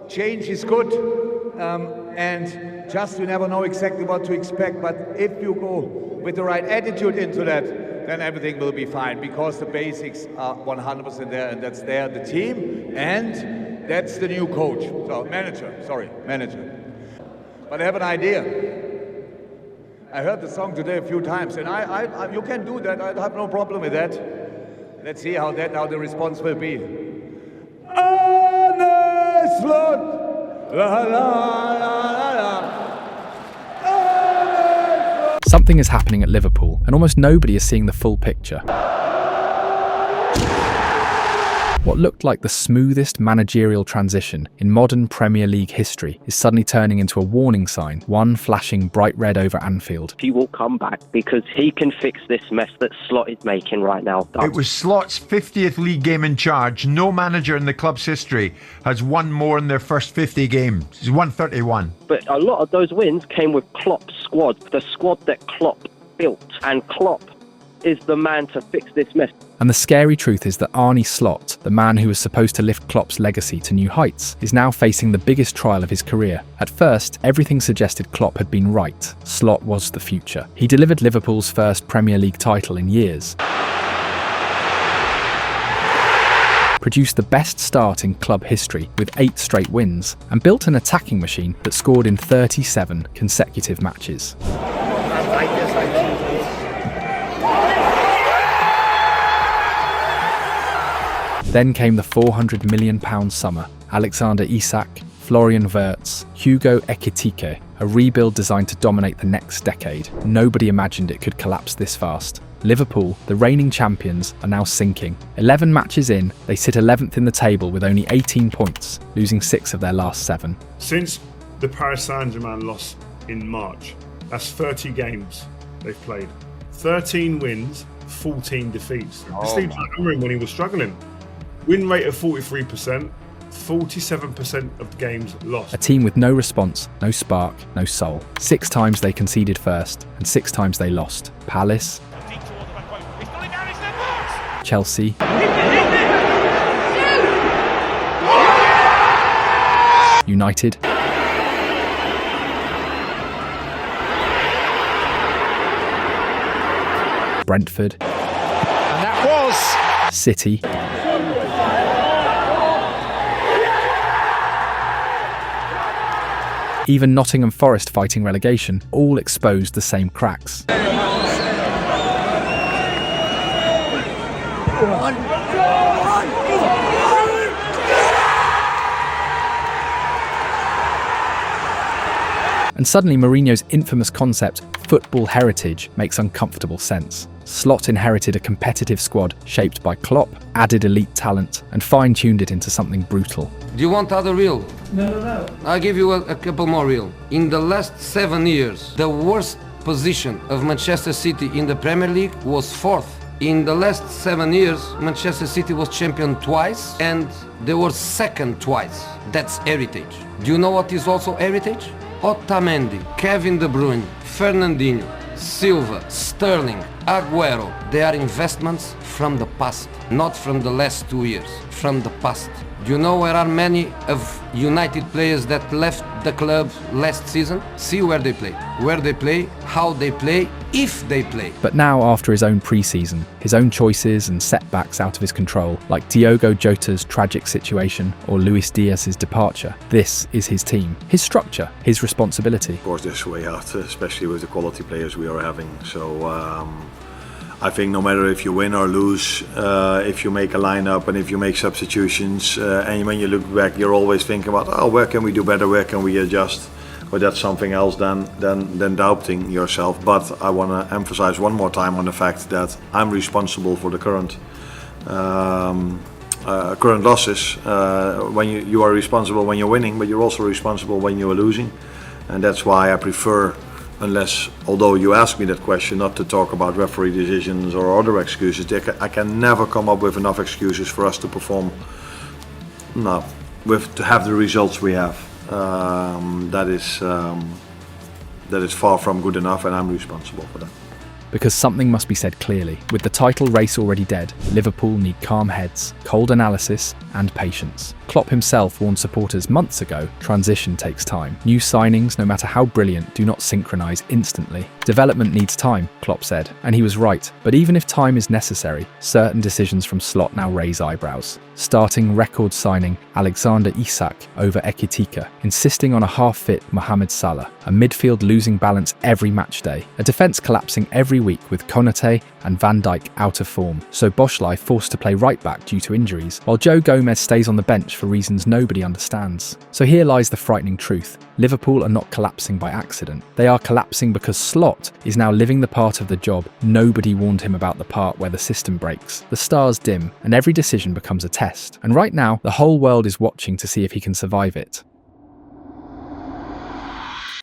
change is good, and just you never know exactly what to expect. But if you go with the right attitude into that, then everything will be fine, because the basics are 100% there, and that's there, the team, and that's the new coach, manager. But I have an idea. I heard the song today a few times, and I you can do that. I have no problem with that. Let's see how the response will be. Unsolved. La, la, la, la. Something is happening at Liverpool, and almost nobody is seeing the full picture. What looked like the smoothest managerial transition in modern Premier League history is suddenly turning into a warning sign, one flashing bright red over Anfield. He will come back because he can fix this mess that Slot is making right now. It was Slot's 50th league game in charge. No manager in the club's history has won more in their first 50 games. He's won 31. But a lot of those wins came with Klopp's squad, the squad that Klopp built. And Klopp is the man to fix this mess. And the scary truth is that Arne Slot, the man who was supposed to lift Klopp's legacy to new heights, is now facing the biggest trial of his career. At first, everything suggested Klopp had been right. Slot was the future. He delivered Liverpool's first Premier League title in years, produced the best start in club history with 8 straight wins, and built an attacking machine that scored in 37 consecutive matches. Then came the £400 million summer. Alexander Isak, Florian Wirtz, Hugo Ekitike, a rebuild designed to dominate the next decade. Nobody imagined it could collapse this fast. Liverpool, the reigning champions, are now sinking. 11 matches in, they sit 11th in the table with only 18 points, losing 6 of their last 7. Since the Paris Saint-Germain loss in March, that's 30 games they've played. 13 wins, 14 defeats. This team's remembering when he was struggling. Win rate of 43%, 47% of the games lost. A team with no response, no spark, no soul. 6 times they conceded first, and 6 times they lost. Palace, Chelsea, United, Brentford, And that was City, even Nottingham Forest fighting relegation, all exposed the same cracks. And suddenly Mourinho's infamous concept, football heritage, makes uncomfortable sense. Slot inherited a competitive squad shaped by Klopp, added elite talent, and fine-tuned it into something brutal. Do you want other real? No. I'll give you a couple more real. In the last 7 years, the worst position of Manchester City in the Premier League was 4th. In the last 7 years, Manchester City was champion twice and they were 2nd twice. That's heritage. Do you know what is also heritage? Otamendi, Kevin De Bruyne, Fernandinho, Silva, Sterling, Aguero. They are investments from the past, not from the last 2 years, from the past. Do you know where are many of United players that left the club last season? See where they play, how they play, if they play. But now, after his own pre-season, his own choices and setbacks out of his control, like Diogo Jota's tragic situation or Luis Diaz's departure, this is his team, his structure, his responsibility. Of course, there's way out, especially with the quality players we are having. So I think no matter if you win or lose, if you make a lineup and if you make substitutions, and when you look back, you're always thinking about, oh, where can we do better, where can we adjust? But that's something else than doubting yourself. But I want to emphasize one more time on the fact that I'm responsible for the current losses. When you are responsible when you're winning, but you're also responsible when you are losing, and that's why I prefer, although you ask me that question, not to talk about referee decisions or other excuses. I can never come up with enough excuses for us to perform. To have the results we have. That is far from good enough, and I'm responsible for that. Because something must be said clearly. With the title race already dead, Liverpool need calm heads, cold analysis, and patience. Klopp himself warned supporters months ago, transition takes time. New signings, no matter how brilliant, do not synchronise instantly. Development needs time, Klopp said, and he was right. But even if time is necessary, certain decisions from Slot now raise eyebrows. Starting record signing Alexander Isak over Ekitike, insisting on a half-fit Mohamed Salah, a midfield losing balance every match day, a defence collapsing every week with Konate and Van Dijk out of form, so Boschlei forced to play right-back due to injuries, while Joe Gomez stays on the bench for reasons nobody understands. So here lies the frightening truth. Liverpool are not collapsing by accident. They are collapsing because Slot is now living the part of the job nobody warned him about, the part where the system breaks. The stars dim, and every decision becomes a test. And right now, the whole world is watching to see if he can survive it.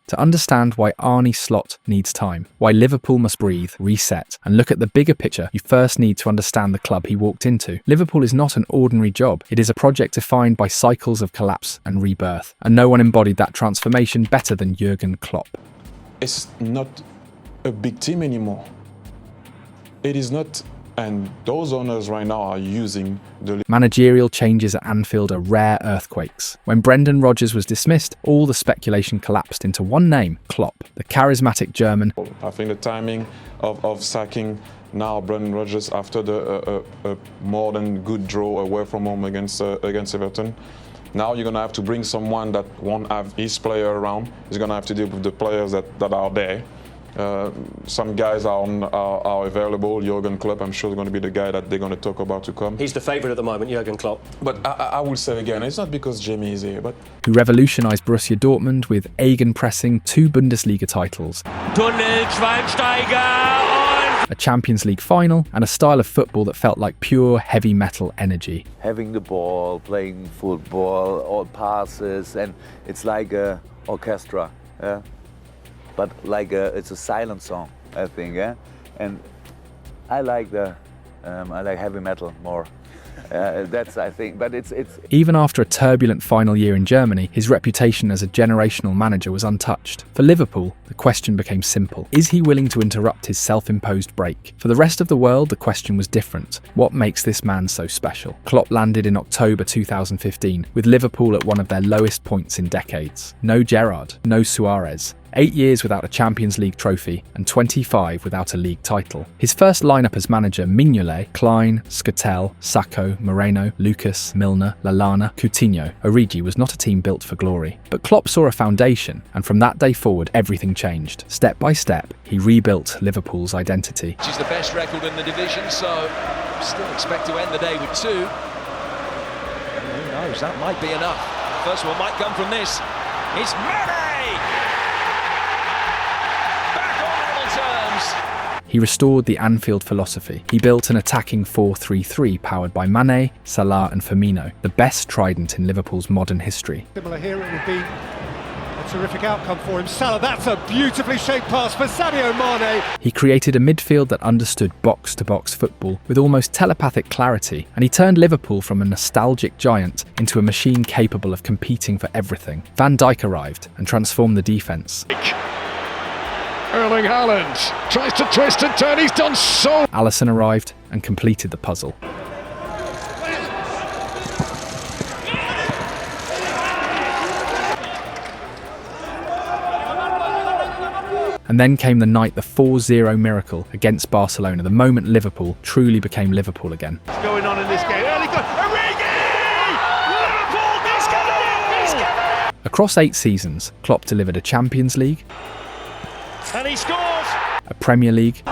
To understand why Arne Slot needs time, why Liverpool must breathe, reset, and look at the bigger picture, you first need to understand the club he walked into. Liverpool is not an ordinary job. It is a project defined by cycles of collapse and rebirth, and no one embodied that transformation better than Jurgen Klopp. It's not a big team anymore. It is not, and those owners right now are using the Managerial changes at Anfield are rare earthquakes. When Brendan Rodgers was dismissed, all the speculation collapsed into one name, Klopp, the charismatic German. I think the timing of sacking now Brendan Rodgers after the more than good draw away from home against Everton. Now you're going to have to bring someone that won't have his player around. He's going to have to deal with the players that are there. Some guys are available. Jurgen Klopp, I'm sure, is going to be the guy that they're going to talk about to come. He's the favourite at the moment, Jurgen Klopp. But I will say again, it's not because Jamie is here, but who revolutionised Borussia Dortmund with Gegenpressing, 2 Bundesliga titles, Tunnel, Schweinsteiger, a Champions League final, and a style of football that felt like pure heavy metal energy. Having the ball, playing football, all passes, and it's like a orchestra. Yeah? But like it's a silent song, I think, yeah. And I like heavy metal more. That's, I think, but it's. Even after a turbulent final year in Germany, his reputation as a generational manager was untouched. For Liverpool, the question became simple: is he willing to interrupt his self-imposed break? For the rest of the world, the question was different: what makes this man so special? Klopp landed in October 2015, with Liverpool at one of their lowest points in decades. No Gerrard, no Suarez. 8 years without a Champions League trophy and 25 without a league title. His first lineup as manager, Mignolet, Klein, Skrtel, Sacco, Moreno, Lucas, Milner, Lallana, Coutinho, Origi was not a team built for glory. But Klopp saw a foundation, and from that day forward, everything changed. Step by step, he rebuilt Liverpool's identity. which is the best record in the division, so still expect to end the day with 2. Who knows, that might be enough. First one might come from this. It's Mane! He restored the Anfield philosophy. He built an attacking 4-3-3 powered by Mane, Salah and Firmino, the best trident in Liverpool's modern history. Similar here, it would be a terrific outcome for him. Salah, that's a beautifully shaped pass for Sadio Mane. He created a midfield that understood box-to-box football with almost telepathic clarity, and he turned Liverpool from a nostalgic giant into a machine capable of competing for everything. Van Dijk arrived and transformed the defence. Erling Haaland tries to twist and turn, he's done so. Alisson arrived and completed the puzzle. And then came the night, the 4-0 miracle against Barcelona, the moment Liverpool truly became Liverpool again. What's going on in this game? Early goal. Origi! Liverpool, he's got it! Across 8 seasons, Klopp delivered a Champions League, And he scores! a Premier League,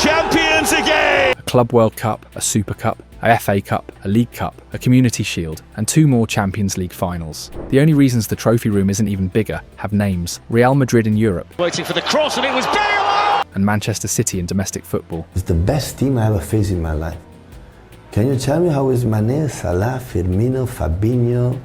Champions again! a Club World Cup, a Super Cup, a FA Cup, a League Cup, a Community Shield, and 2 more Champions League finals. The only reasons the trophy room isn't even bigger have names: Real Madrid in Europe, Waiting for the cross, and it was Bale! and Manchester City in domestic football. It's the best team I ever faced in my life. Can you tell me how is Mane, Salah, Firmino, Fabinho,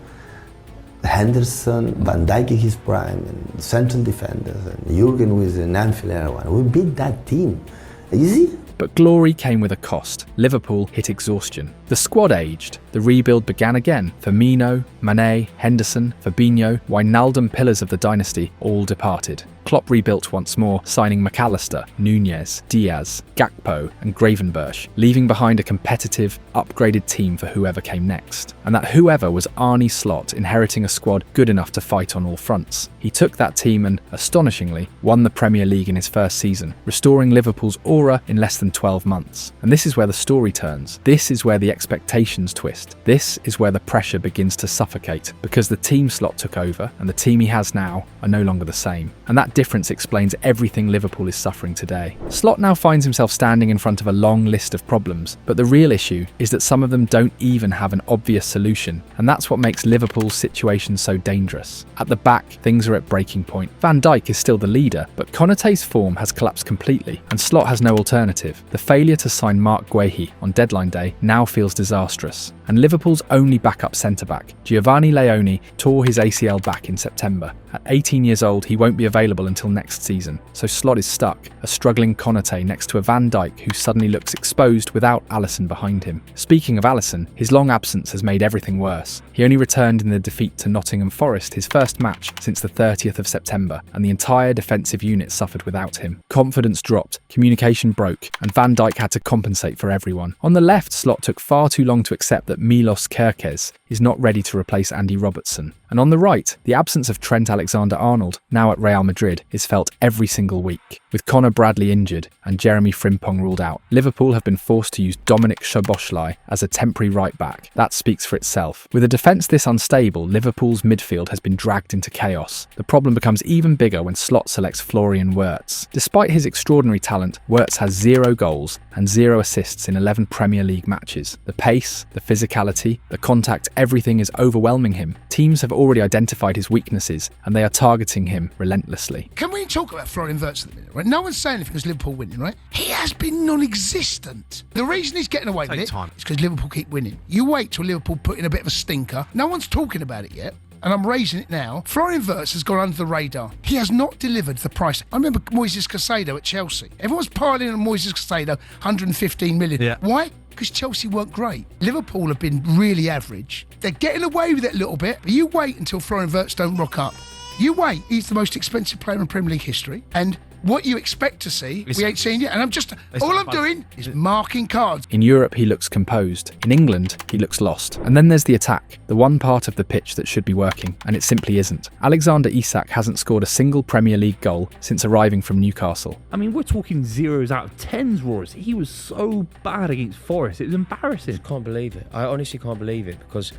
Henderson, Van Dijk in his prime, and central defenders, and Jurgen with an Anfield and everyone? We beat that team. Easy? But glory came with a cost. Liverpool hit exhaustion. The squad aged. The rebuild began again. Firmino, Mane, Henderson, Fabinho, Wijnaldum, pillars of the dynasty, all departed. Klopp rebuilt once more, signing McAllister, Nunez, Diaz, Gakpo and Gravenberch, leaving behind a competitive, upgraded team for whoever came next. And that whoever was Arne Slot, inheriting a squad good enough to fight on all fronts. He took that team and, astonishingly, won the Premier League in his first season, restoring Liverpool's aura in less than 12 months. And this is where the story turns. This is where the expectations twist. This is where the pressure begins to suffocate, because the team Slot took over and the team he has now are no longer the same. And that difference explains everything Liverpool is suffering today. Slot now finds himself standing in front of a long list of problems, but the real issue is that some of them don't even have an obvious solution, and that's what makes Liverpool's situation so dangerous. At the back, things are at breaking point. Van Dijk is still the leader, but Konaté's form has collapsed completely, and Slot has no alternative. The failure to sign Mark Guehi on deadline day now feels disastrous, and Liverpool's only backup centre-back, Giovanni Leone, tore his ACL back in September. At 18 years old, he won't be available until next season, so Slot is stuck, a struggling Konaté next to a Van Dijk who suddenly looks exposed without Alisson behind him. Speaking of Alisson, his long absence has made everything worse. He only returned in the defeat to Nottingham Forest, his first match since the 30th of September, and the entire defensive unit suffered without him. Confidence dropped, communication broke, and Van Dijk had to compensate for everyone. On the left, Slot took far too long to accept that Milos Kerkez is not ready to replace Andy Robertson. And on the right, the absence of Trent Alexander-Arnold, now at Real Madrid, is felt every single week. With Conor Bradley injured and Jeremy Frimpong ruled out, Liverpool have been forced to use Dominic Szoboszlai as a temporary right-back. That speaks for itself. With a defence this unstable, Liverpool's midfield has been dragged into chaos. The problem becomes even bigger when Slot selects Florian Wirtz. Despite his extraordinary talent, Wirtz has 0 goals and 0 assists in 11 Premier League matches. The pace, the physicality, the contact, everything is overwhelming him. Teams have already identified his weaknesses and they are targeting him relentlessly. Can we talk about Florian Wirtz at the minute, right? No one's saying anything because Liverpool winning, right? He has been non-existent. The reason he's getting away with it is because Liverpool keep winning. You wait till Liverpool put in a bit of a stinker. No one's talking about it yet. And I'm raising it now. Florian Wirtz has gone under the radar. He has not delivered the price. I remember Moises Caicedo at Chelsea. Everyone's piling on Moises Caicedo, 115 million. Yeah. Why? Because Chelsea weren't great. Liverpool have been really average. They're getting away with it a little bit, but you wait until Florian Wirtz don't rock up. You wait. He's the most expensive player in Premier League history. And what you expect to see, we ain't seen yet. And all I'm doing is marking cards. In Europe, he looks composed. In England, he looks lost. And then there's the attack, the one part of the pitch that should be working, and it simply isn't. Alexander Isak hasn't scored a single Premier League goal since arriving from Newcastle. I mean, we're talking 0s out of 10s, Roars. He was so bad against Forest. It was embarrassing. I can't believe it. I honestly can't believe it, because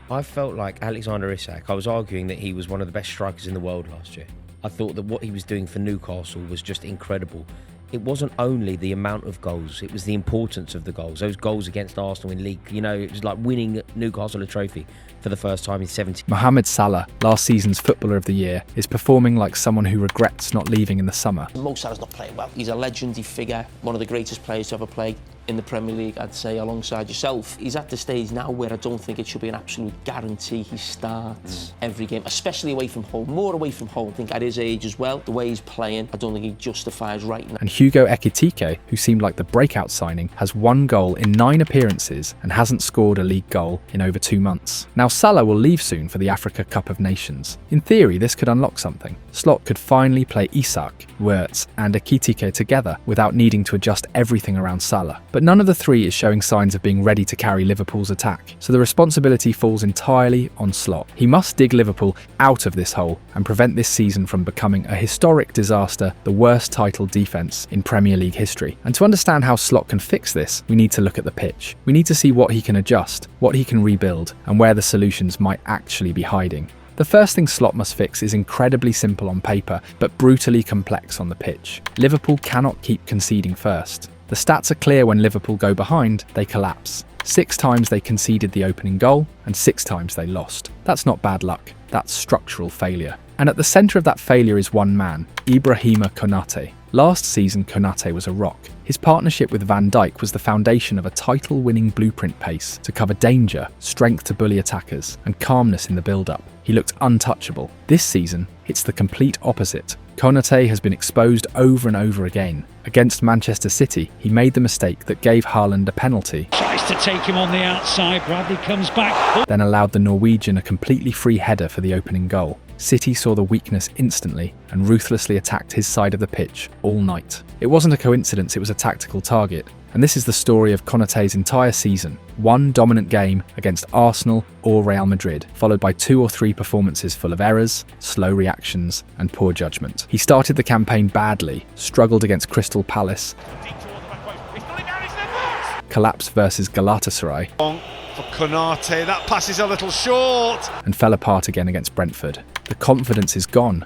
I felt like Alexander Isak, I was arguing that he was one of the best strikers in the world last year. I thought that what he was doing for Newcastle was just incredible. It wasn't only the amount of goals, it was the importance of the goals. Those goals against Arsenal in league, you know, it was like winning Newcastle a trophy for the first time in 70. Mohamed Salah, last season's Footballer of the Year, is performing like someone who regrets not leaving in the summer. Mo Salah's not playing well. He's a legendary figure, one of the greatest players to ever play in the Premier League, I'd say, alongside yourself. He's at the stage now where I don't think it should be an absolute guarantee he starts every game, especially away from home. More away from home, I think, at his age as well. The way he's playing, I don't think he justifies right now. And Hugo Ekitike, who seemed like the breakout signing, has 1 goal in 9 appearances and hasn't scored a league goal in over 2 months. Now Salah will leave soon for the Africa Cup of Nations. In theory, this could unlock something. Slot could finally play Isak, Wirtz and Ekitike together without needing to adjust everything around Salah. But none of the 3 is showing signs of being ready to carry Liverpool's attack, so the responsibility falls entirely on Slot. He must dig Liverpool out of this hole and prevent this season from becoming a historic disaster, the worst title defence in Premier League history. And to understand how Slot can fix this, we need to look at the pitch. We need to see what he can adjust, what he can rebuild, and where the solutions might actually be hiding. The first thing Slot must fix is incredibly simple on paper, but brutally complex on the pitch. Liverpool cannot keep conceding first. The stats are clear: when Liverpool go behind, they collapse. 6 times they conceded the opening goal, and 6 times they lost. That's not bad luck, that's structural failure. And at the centre of that failure is one man, Ibrahima Konaté. Last season, Konaté was a rock. His partnership with Van Dijk was the foundation of a title-winning blueprint pace to cover danger, strength to bully attackers, and calmness in the build-up. He looked untouchable. This season, it's the complete opposite. Konaté has been exposed over and over again. Against Manchester City, he made the mistake that gave Haaland a penalty. Tries to take him on the outside, Bradley comes back. Then allowed the Norwegian a completely free header for the opening goal. City saw the weakness instantly and ruthlessly attacked his side of the pitch all night. It wasn't a coincidence, it was a tactical target. And this is the story of Konaté's entire season. One dominant game against Arsenal or Real Madrid, followed by 2 or 3 performances full of errors, slow reactions, and poor judgment. He started the campaign badly, struggled against Crystal Palace, collapsed versus Galatasaray, For Konaté, that pass is a little short. and fell apart again against Brentford. The confidence is gone.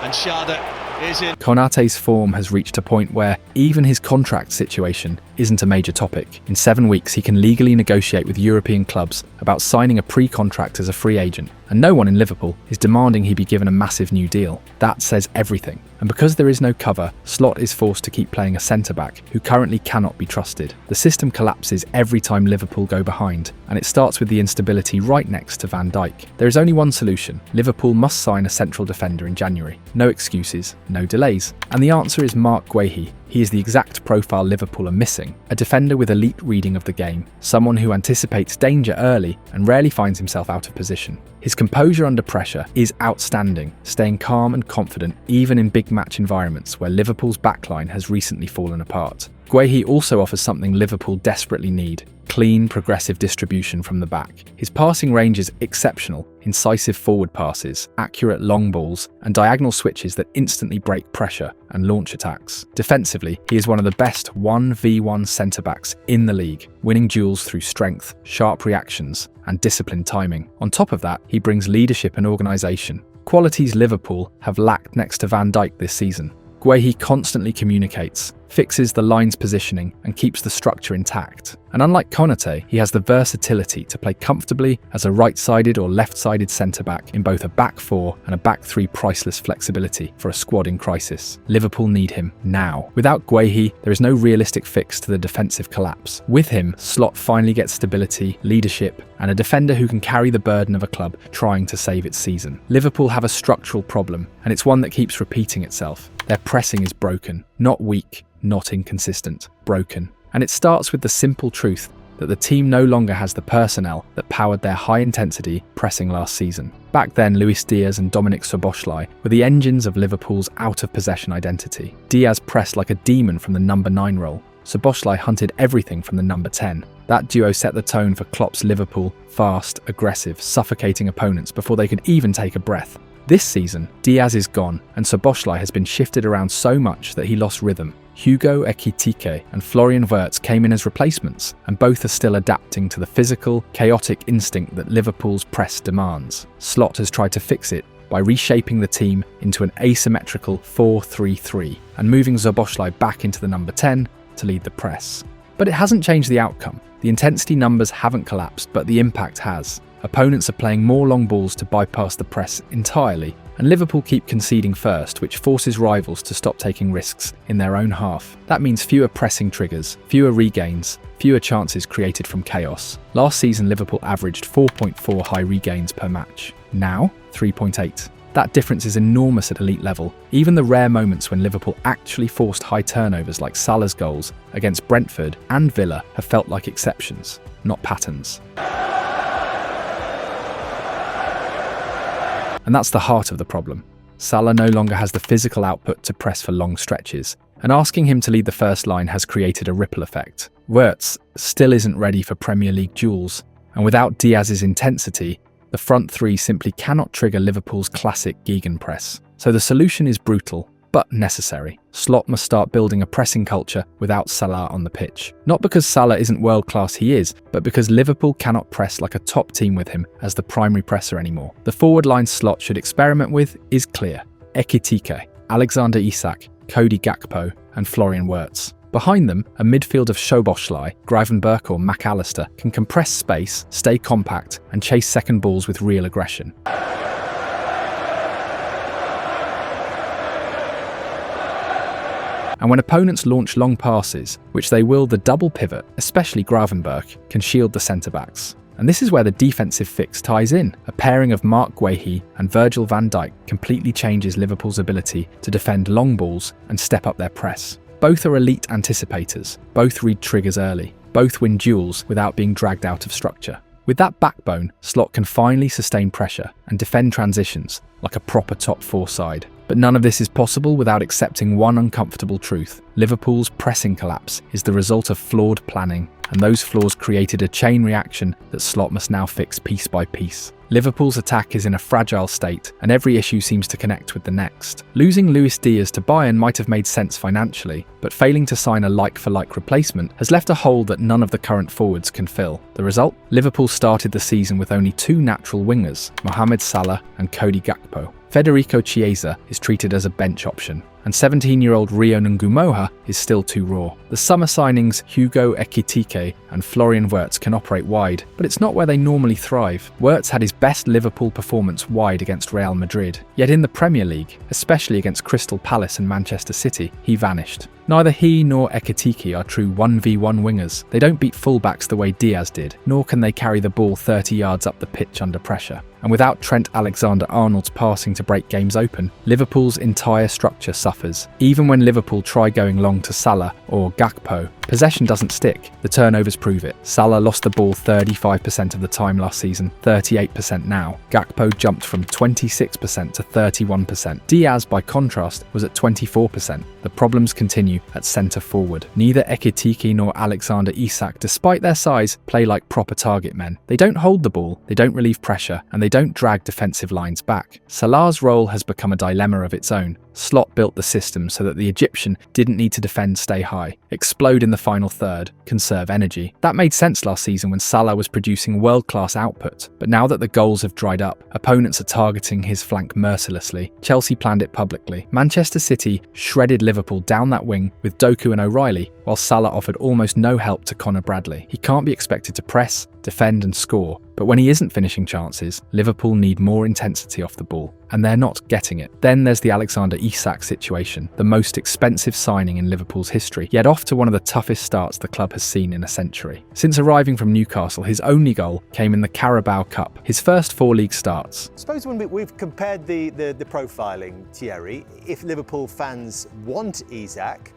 And Schade is in. Konaté's form has reached a point where even his contract situation isn't a major topic. In 7 weeks, he can legally negotiate with European clubs about signing a pre-contract as a free agent, and no one in Liverpool is demanding he be given a massive new deal. That says everything. And because there is no cover, Slot is forced to keep playing a centre-back who currently cannot be trusted. The system collapses every time Liverpool go behind, and it starts with the instability right next to Van Dijk. There is only one solution. Liverpool must sign a central defender in January. No excuses, no delays. And the answer is Marc Guéhi. He is the exact profile Liverpool are missing. A defender with elite reading of the game, someone who anticipates danger early and rarely finds himself out of position. His composure under pressure is outstanding, staying calm and confident even in big match environments where Liverpool's backline has recently fallen apart. Guéhi also offers something Liverpool desperately need: clean, progressive distribution from the back. His passing range is exceptional, incisive forward passes, accurate long balls, and diagonal switches that instantly break pressure and launch attacks. Defensively, he is one of the best 1v1 centre-backs in the league, winning duels through strength, sharp reactions, and disciplined timing. On top of that, he brings leadership and organisation, qualities Liverpool have lacked next to Van Dijk this season. Guéhi constantly communicates, fixes the line's positioning, and keeps the structure intact. And unlike Konaté, he has the versatility to play comfortably as a right-sided or left-sided centre-back in both a back four and a back three. Priceless flexibility for a squad in crisis. Liverpool need him now. Without Guéhi, there is no realistic fix to the defensive collapse. With him, Slot finally gets stability, leadership, and a defender who can carry the burden of a club trying to save its season. Liverpool have a structural problem, and it's one that keeps repeating itself. Their pressing is broken, not weak, not inconsistent, broken. And it starts with the simple truth that the team no longer has the personnel that powered their high-intensity pressing last season. Back then, Luis Diaz and Dominic Szoboszlai were the engines of Liverpool's out-of-possession identity. Diaz pressed like a demon from the number 9 role. Szoboszlai hunted everything from the number 10. That duo set the tone for Klopp's Liverpool: fast, aggressive, suffocating opponents before they could even take a breath. This season, Diaz is gone, and Szoboszlai has been shifted around so much that he lost rhythm. Hugo Ekitike and Florian Wirtz came in as replacements, and both are still adapting to the physical, chaotic instinct that Liverpool's press demands. Slot has tried to fix it by reshaping the team into an asymmetrical 4-3-3 and moving Szoboszlai back into the number 10 to lead the press. But it hasn't changed the outcome. The intensity numbers haven't collapsed, but the impact has. Opponents are playing more long balls to bypass the press entirely, and Liverpool keep conceding first, which forces rivals to stop taking risks in their own half. That means fewer pressing triggers, fewer regains, fewer chances created from chaos. Last season, Liverpool averaged 4.4 high regains per match. Now, 3.8. That difference is enormous at elite level. Even the rare moments when Liverpool actually forced high turnovers like Salah's goals against Brentford and Villa have felt like exceptions, not patterns. And that's the heart of the problem. Salah no longer has the physical output to press for long stretches, and asking him to lead the first line has created a ripple effect. Wirtz still isn't ready for Premier League duels, and without Diaz's intensity, the front three simply cannot trigger Liverpool's classic gegenpress. So the solution is brutal, but necessary. Slot must start building a pressing culture without Salah on the pitch. Not because Salah isn't world-class, he is, but because Liverpool cannot press like a top team with him as the primary presser anymore. The forward line Slot should experiment with is clear: Ekitike, Alexander Isak, Cody Gakpo, and Florian Wirtz. Behind them, a midfield of Szoboszlai, Gravenberch or McAllister can compress space, stay compact, and chase second balls with real aggression. And when opponents launch long passes, which they will, the double pivot, especially Gravenberch, can shield the centre-backs. And this is where the defensive fix ties in. A pairing of Marc Guéhi and Virgil van Dijk completely changes Liverpool's ability to defend long balls and step up their press. Both are elite anticipators, both read triggers early, both win duels without being dragged out of structure. With that backbone, Slot can finally sustain pressure and defend transitions like a proper top four side. But none of this is possible without accepting one uncomfortable truth. Liverpool's pressing collapse is the result of flawed planning, and those flaws created a chain reaction that Slot must now fix piece by piece. Liverpool's attack is in a fragile state, and every issue seems to connect with the next. Losing Luis Diaz to Bayern might have made sense financially, but failing to sign a like-for-like replacement has left a hole that none of the current forwards can fill. The result? Liverpool started the season with only two natural wingers, Mohamed Salah and Cody Gakpo. Federico Chiesa is treated as a bench option, and 17-year-old Rio Ngumoha is still too raw. The summer signings Hugo Ekitike and Florian Wirtz can operate wide, but it's not where they normally thrive. Wirtz had his best Liverpool performance wide against Real Madrid, yet in the Premier League, especially against Crystal Palace and Manchester City, he vanished. Neither he nor Ekitike are true 1v1 wingers. They don't beat fullbacks the way Diaz did, nor can they carry the ball 30 yards up the pitch under pressure. And without Trent Alexander-Arnold's passing to break games open, Liverpool's entire structure suffers. Even when Liverpool try going long to Salah or Gakpo, possession doesn't stick. The turnovers prove it. Salah lost the ball 35% of the time last season, 38% now. Gakpo jumped from 26% to 31%. Diaz, by contrast, was at 24%. The problems continue at centre forward. Neither Ekitike nor Alexander Isak, despite their size, play like proper target men. They don't hold the ball, they don't relieve pressure, and they don't drag defensive lines back. Salah's role has become a dilemma of its own. Slot built the system so that the Egyptian didn't need to defend stay high, explode in the final third, conserve energy. That made sense last season when Salah was producing world-class output, but now that the goals have dried up, opponents are targeting his flank mercilessly. Chelsea planned it publicly. Manchester City shredded Liverpool down that wing with Doku and O'Reilly, while Salah offered almost no help to Conor Bradley. He can't be expected to press, defend and score, but when he isn't finishing chances, Liverpool need more intensity off the ball, and they're not getting it. Then there's the Alexander Isak situation, the most expensive signing in Liverpool's history, yet off to one of the toughest starts the club has seen in a century. Since arriving from Newcastle, his only goal came in the Carabao Cup, his first 4 league starts. I suppose when we've compared the profiling, Thierry, if Liverpool fans want Isak,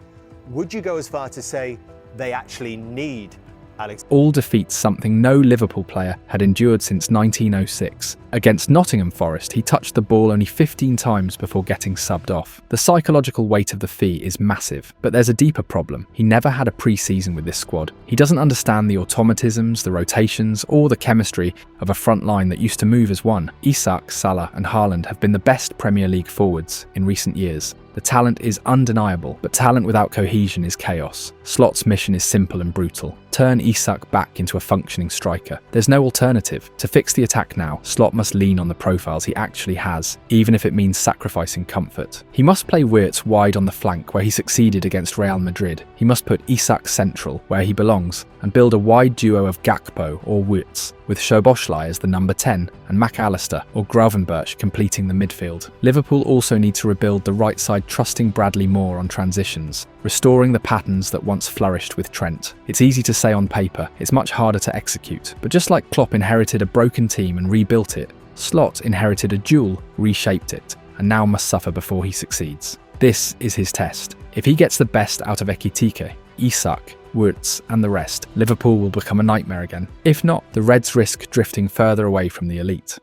would you go as far to say they actually need Alex? All defeats something no Liverpool player had endured since 1906. Against Nottingham Forest, he touched the ball only 15 times before getting subbed off. The psychological weight of the fee is massive, but there's a deeper problem. He never had a pre-season with this squad. He doesn't understand the automatisms, the rotations, or the chemistry of a front line that used to move as one. Isak, Salah and Haaland have been the best Premier League forwards in recent years. The talent is undeniable, but talent without cohesion is chaos. Slot's mission is simple and brutal. Turn Isak back into a functioning striker. There's no alternative. To fix the attack now, Slot must lean on the profiles he actually has, even if it means sacrificing comfort. He must play Wirtz wide on the flank where he succeeded against Real Madrid. He must put Isak central where he belongs and build a wide duo of Gakpo or Wirtz, with Szoboszlai as the number 10 and McAllister or Gravenberch completing the midfield. Liverpool also need to rebuild the right side, trusting Bradley more on transitions, restoring the patterns that once flourished with Trent. It's easy to say on paper, it's much harder to execute, but just like Klopp inherited a broken team and rebuilt it, Slot inherited a duel, reshaped it, and now must suffer before he succeeds. This is his test. If he gets the best out of Ekitike, Isak, Wirtz and the rest, Liverpool will become a nightmare again. If not, the Reds risk drifting further away from the elite.